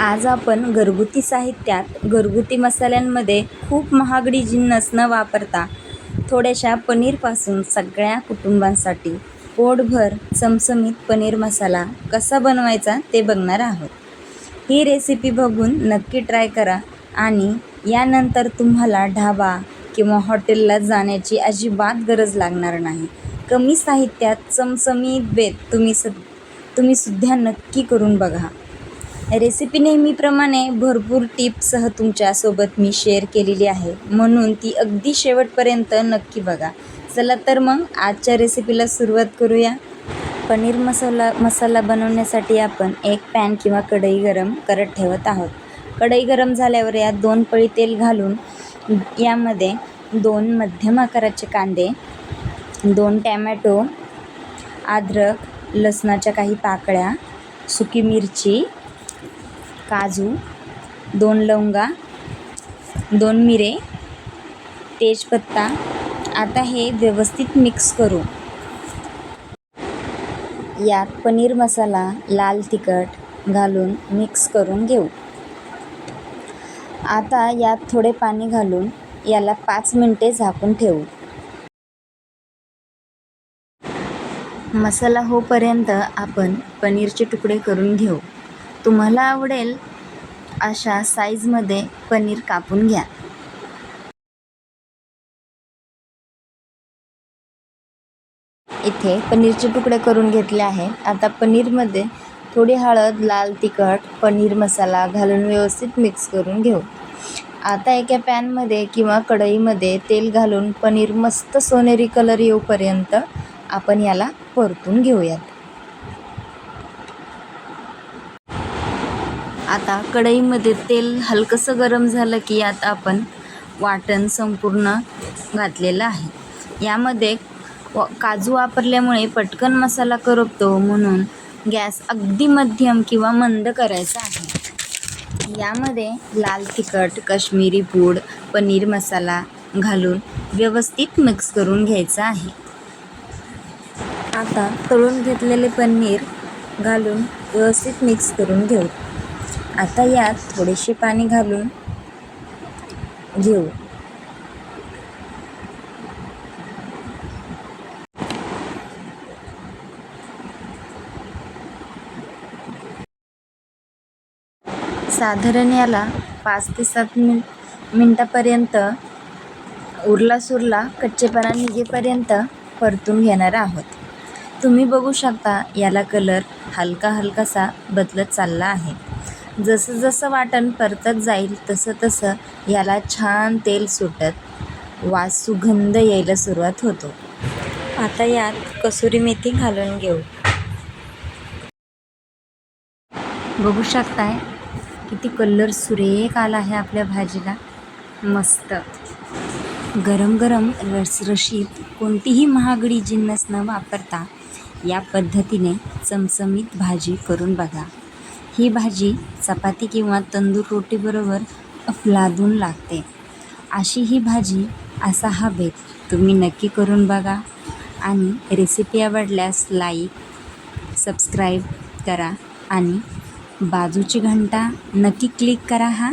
आज आपण घरगुती साहित्यात घरगुती मसाल्यांमध्ये खूप महागडी जिन्नस न वापरता थोड्याशा पनीरपासून सगळ्या कुटुंबांसाठी पोटभर चमचमीत पनीर मसाला कसा बनवायचा ते बघणार आहोत. ही रेसिपी बघून नक्की ट्राय करा आणि यानंतर तुम्हाला ढाबा किंवा हॉटेलला जाण्याची अजिबात गरज लागणार नाही. कमी साहित्यात चमचमीत बेत तुम्ही सुद्धा नक्की करून बघा. रेसिपी नेहमीप्रमाणे भरपूर टिप्ससह तुमच्यासोबत मी शेअर केलेली आहे, म्हणून ती अगदी शेवटपर्यंत नक्की बघा. चला तर मग आजच्या रेसिपीला सुरुवात करूया. पनीर मसाला बनवण्यासाठी आपण एक पॅन किंवा कढई गरम करत ठेवत आहोत. कढई गरम झाल्यावर यात 2 पळी तेल घालून यामध्ये 2 मध्यम आकाराचे कांदे, 2 टॅमॅटो, अद्रक, लसणाच्या काही पाकळ्या, सुकी मिरची, काजू, 2 लवंगा, 2 मिरे, तेजपत्ता. आता हे व्यवस्थित मिक्स करू. यात पनीर मसाला, लाल तिखट घालून मिक्स करून घेऊ. आता यात थोडे पाणी घालून याला 5 मिनिटे झाकून ठेवू. मसाला होईपर्यंत आपण पनीरचे तुकडे करून घेऊ. तुम्हाला आवडेल अशा साईजमध्ये पनीर कापून घ्या. इथे पनीरचे तुकडे करून घेतले आहे. आता पनीरमध्ये थोडी हळद, लाल तिखट, पनीर मसाला घालून व्यवस्थित मिक्स करून घेऊ. आता एका पॅनमध्ये किंवा कढईमध्ये तेल घालून पनीर मस्त सोनेरी कलर येऊपर्यंत आपण याला परतून घेऊयात. आता कढईमध्ये तेल हलकंसं गरम झालं की यात आपण वाटण संपूर्ण घातलेलं आहे. यामध्ये काजू वापरल्यामुळे पटकन मसाला करपतो, म्हणून गॅस अगदी मध्यम किंवा मंद करायचा आहे. यामध्ये लाल तिखट, काश्मीरी पूड, पनीर मसाला घालून व्यवस्थित मिक्स करून घ्यायचा आहे. आता तळून घेतलेले पनीर घालून व्यवस्थित मिक्स करून घेऊ. आता यात थोडेसे पाणी घालून घेऊ. साधारण याला 5 ते 7 मिनटापर्यंत उरला सुरला कच्चेपणा निघेपर्यंत परतून घेणार आहोत. तुम्ही बघू शकता याला कलर हलकासा बदलत चालला आहे. जसं जसं वाटण परतत जाईल तसं तसं याला छान तेल सुटत वास सुगंध यायला सुरुवात होतो. आता यात कसुरी मेथी घालून घेऊ. बघू शकताय किती कलर सुरेख आला आहे आपल्या भाजीला. मस्त गरम गरम रसरशीत कोणतीही महागडी जिन्नस न वापरता या पद्धतीने चमचमीत भाजी करून बघा. ही भाजी चपाती किंवा तंदूर रोटीबरोबर अफलातून लागते. अशी ही भाजी, असा हा बेत तुम्ही नक्की करून बघा आणि रेसिपी आवडल्यास लाईक, सबस्क्राईब करा आणि बाजूची घंटा नक्की क्लिक करा.